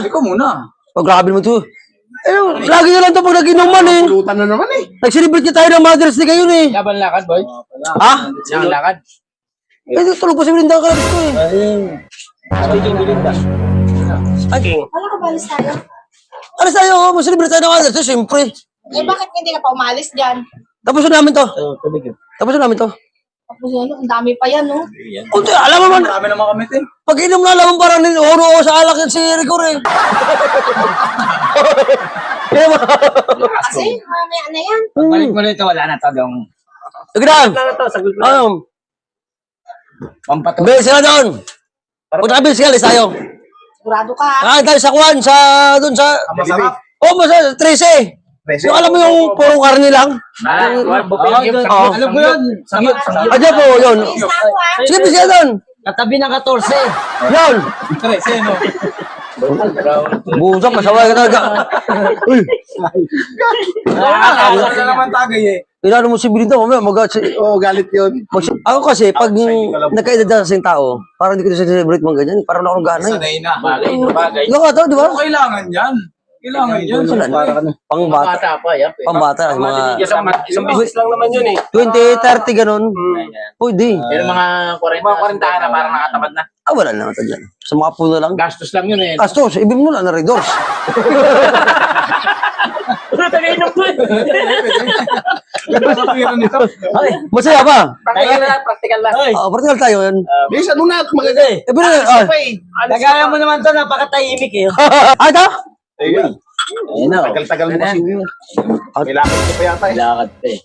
Ikaw muna. Oh, grabe naman to. Lagi na lang to pag nag-inuman eh. Pulutan na naman eh. Nag-celebrate tayo ng Mother's Day ngayon eh. Laban lakad, boy. Ha? Laban lakad. Tulog pa si Belinda ang kalabit ko eh. Speaking Belinda. Okay. Wala ka balis tayo? Alas tayo, mag-celebrate tayo ng Mother's Day, siyempre. Eh, bakit hindi ka pa umalis dyan? Tapos na namin to. Tapos na namin to. Tapos ano, ang dami pa yan, no? Kunti, alam mo man, Marami naman kami, te. pag inom na alam mo parang ninuro sa alak yan si Rigor eh. Kaya mo. Kasi, mamaya na yan. Balik mo nito, wala na to. Yung Nagdaan. pampato. Bilis sila doon. Punta kami sila, tayo. Sigurado ka, ha? Kakain tayo sa Kwan, sa doon sa... Masarap. Oh, masarap, 13. Yung alam mo yung puro karne lang? Alam mo yan. Sagip. Adyo po, yun. Bilis na ako, ha? Sige, bilis sila doon. Katabi ng 14. Yun. 13, no? Busak, masaway ka talaga. Uy, Nakakasal na naman tagay, eh. inano mo si Belinda, mamaya Oo, galit yun. ako kasi, pag nagkaedad na kasing tao, parang hindi ko na celebrate mga ganyan. Parang ako nang gana eh. Sanay na. Bagay. Ikaw ka to, di ba? Kailangan yan. Kailangan yan. Pangbata. pa, yan. Pambata, mga Isang business lang naman yun, eh. 20, 30, ganun. Pwede. Pero mga 40 na parang nakatamad na. Ah, wala naman ito dyan. Sa mga puno lang. Gastos lang yun, eh. Astos, ibig mo lang na Redors. Tagainom ko, eh. Masaya ba? Practical lang. Practical tayo yan. Bilisan mo na. Magagay. Eh, pero, Nagaya mo naman to, napakatahimik, eh. ah, ito? Ayun. Tagal-tagal mo kasi. May lakad ko pa yata eh. Lakad, eh.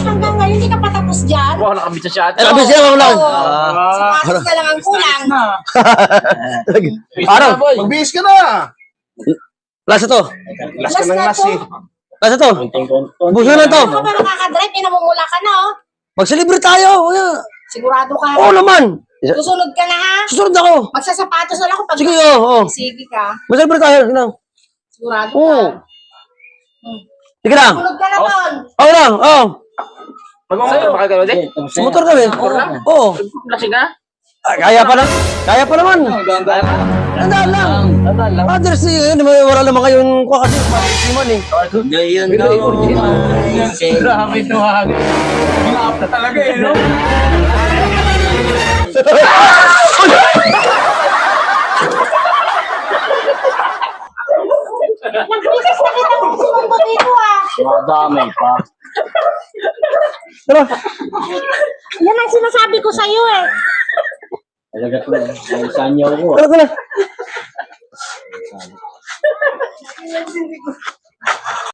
Hanggang ngayon, hindi ka pa tapos dyan? Wow, nakabit sa shot. Eh, abis yan, lang. Sapatos na lang ang kulang. Araw, Magbihis ka na. lasa to. Last ka ng last eh. Lasa to. Buso na to. Ano ka ba nakakadrive? Pinamumula ka na, oh. Mag-celebrate tayo. Sigurado ka, ha? Oo naman. Susunod ka na, ha? Susunod ako. Magsasapatos na lang ako pag... Sige, oo. Sige ka. Mag-celebrate tayo. Sige na. Sigurado ka. Oo. Sige na. Susunod ka na doon. Oo lang, oo. Magmamotor ba kayo, de? Sa motor kami. Oo. Lasing ka? Kaya pa lang. Kaya pa naman. Tandaan lang. Others, yun, wala naman kayong kuha kasi pag-isiman eh. Ngayon daw. Grabe ito, hagi. Ginap na talaga, eh, no? Nagbigas na kita kung sumundo dito, ha? Madami pa. Tara. Yan ang sinasabi ko sa'yo, eh. Talaga ito, sanyaw ko. Tara, tara.